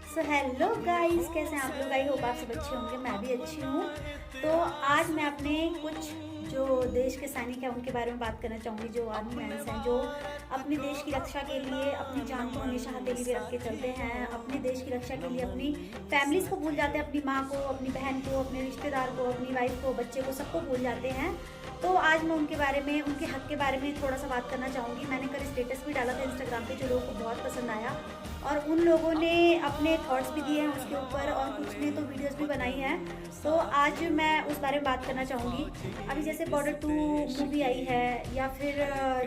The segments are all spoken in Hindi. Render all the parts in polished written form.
सो हेलो गाइस, कैसे हैं आप लोग? आई होप आप सब अच्छे होंगे। मैं भी अच्छी हूँ। तो आज मैं अपने कुछ जो देश के सैनिक हैं उनके बारे में बात करना चाहूँगी, जो आर्मी मैन्स हैं, जो अपने देश की रक्षा के लिए अपनी जान को हमेशा हथेली पे रख के चलते हैं। अपने देश की रक्षा के लिए अपनी फैमिलीज को भूल जाते हैं, अपनी माँ को, अपनी बहन को, अपने रिश्तेदार को, अपनी वाइफ को, बच्चे को, सबको भूल जाते हैं। तो आज मैं उनके बारे में, उनके हक के बारे में थोड़ा सा बात करना चाहूँगी। मैंने कल स्टेटस भी डाला था इंस्टाग्राम पे, जो लोगों को बहुत पसंद आया और उन लोगों ने अपने थॉट्स भी दिए हैं उसके ऊपर, और कुछ ने तो वीडियोस भी बनाई हैं। तो आज मैं उस बारे में बात करना चाहूँगी। अभी जैसे बॉर्डर 2 मूवी आई है, या फिर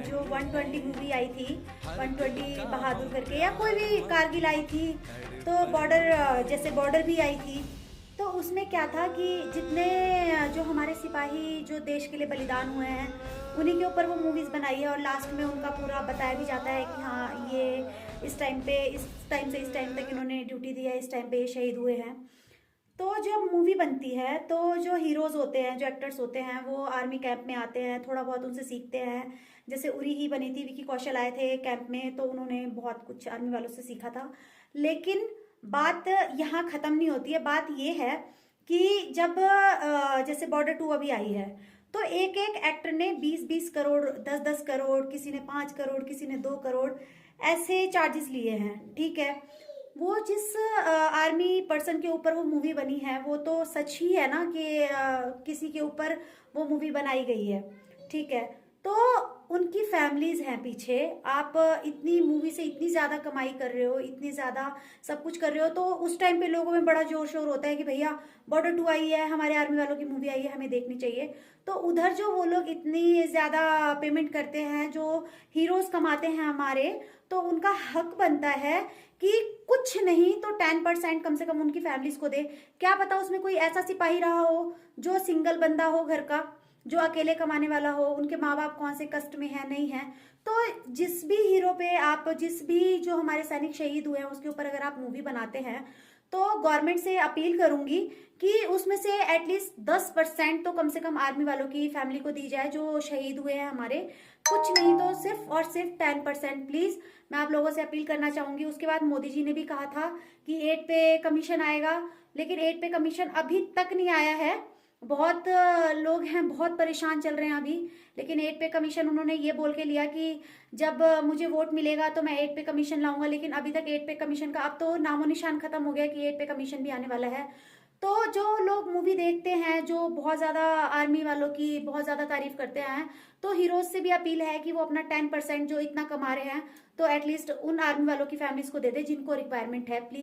जो 120 मूवी आई थी, 120 बहादुर करके, या कोई भी कारगिल आई थी, तो बॉर्डर जैसे बॉर्डर भी आई थी। तो उसमें क्या था कि जितने जो हमारे सिपाही जो देश के लिए बलिदान हुए हैं, उन्हीं के ऊपर वो मूवीज़ बनाई है, और लास्ट में उनका पूरा बताया भी जाता है कि हाँ, ये इस टाइम पे, इस टाइम से इस टाइम तक इन्होंने ड्यूटी दी है, इस टाइम पे ये शहीद हुए हैं। तो जब मूवी बनती है तो जो हीरोज़ होते हैं, जो एक्टर्स होते हैं, वो आर्मी कैंप में आते हैं, थोड़ा बहुत उनसे सीखते हैं। जैसे उरी ही बनी थी, विकी कौशल आए थे कैंप में, तो उन्होंने बहुत कुछ आर्मी वालों से सीखा था। लेकिन बात यहाँ ख़त्म नहीं होती है। बात ये है कि जब जैसे बॉर्डर 2 अभी आई है, तो एक एक एक्टर ने 20-20 करोड़, 10-10 करोड़, किसी ने 5 करोड़, किसी ने 2 करोड़, ऐसे चार्जेस लिए हैं। ठीक है, वो जिस आर्मी पर्सन के ऊपर वो मूवी बनी है, वो तो सच ही है ना कि किसी के ऊपर वो मूवी बनाई गई है। ठीक है, तो उनकी फैमिलीज हैं पीछे। आप इतनी मूवी से इतनी ज़्यादा कमाई कर रहे हो, इतनी ज़्यादा सब कुछ कर रहे हो, तो उस टाइम पे लोगों में बड़ा जोर शोर होता है कि भैया बॉर्डर 2 आई है, हमारे आर्मी वालों की मूवी आई है, हमें देखनी चाहिए। तो उधर जो वो लोग इतनी ज़्यादा पेमेंट करते हैं, जो हीरोज़ कमाते हैं हमारे, तो उनका हक बनता है कि कुछ नहीं तो 10% कम से कम उनकी फैमिलीज को दे। क्या पता उसमें कोई ऐसा सिपाही रहा हो जो सिंगल बंदा हो घर का, जो अकेले कमाने वाला हो, उनके माँ बाप कौन से कष्ट में है, नहीं है। तो जिस भी हीरो पे आप, जिस भी जो हमारे सैनिक शहीद हुए हैं उसके ऊपर अगर आप मूवी बनाते हैं, तो गवर्नमेंट से अपील करूंगी कि उसमें से एटलीस्ट 10% तो कम से कम आर्मी वालों की फैमिली को दी जाए जो शहीद हुए हैं हमारे। कुछ नहीं तो सिर्फ और सिर्फ 10% प्लीज, मैं आप लोगों से अपील करना चाहूंगी। उसके बाद मोदी जी ने भी कहा था कि 8 पे कमीशन आएगा, लेकिन 8 पे कमीशन अभी तक नहीं आया है। बहुत लोग हैं, बहुत परेशान चल रहे हैं अभी। लेकिन 8 पे कमीशन उन्होंने ये बोल के लिया कि जब मुझे वोट मिलेगा तो मैं 8 पे कमीशन लाऊंगा, लेकिन अभी तक 8 पे कमीशन का अब तो नामो निशान खत्म हो गया कि 8 पे कमीशन भी आने वाला है। तो जो लोग मूवी देखते हैं, जो बहुत ज्यादा आर्मी वालों की बहुत ज्यादा तारीफ करते हैं, तो हीरोज से भी अपील है कि वो अपना 10% जो इतना कमा रहे हैं, तो एटलीस्ट उन आर्मी वालों की फैमिलीज को दे दे जिनको रिक्वायरमेंट है, प्लीज।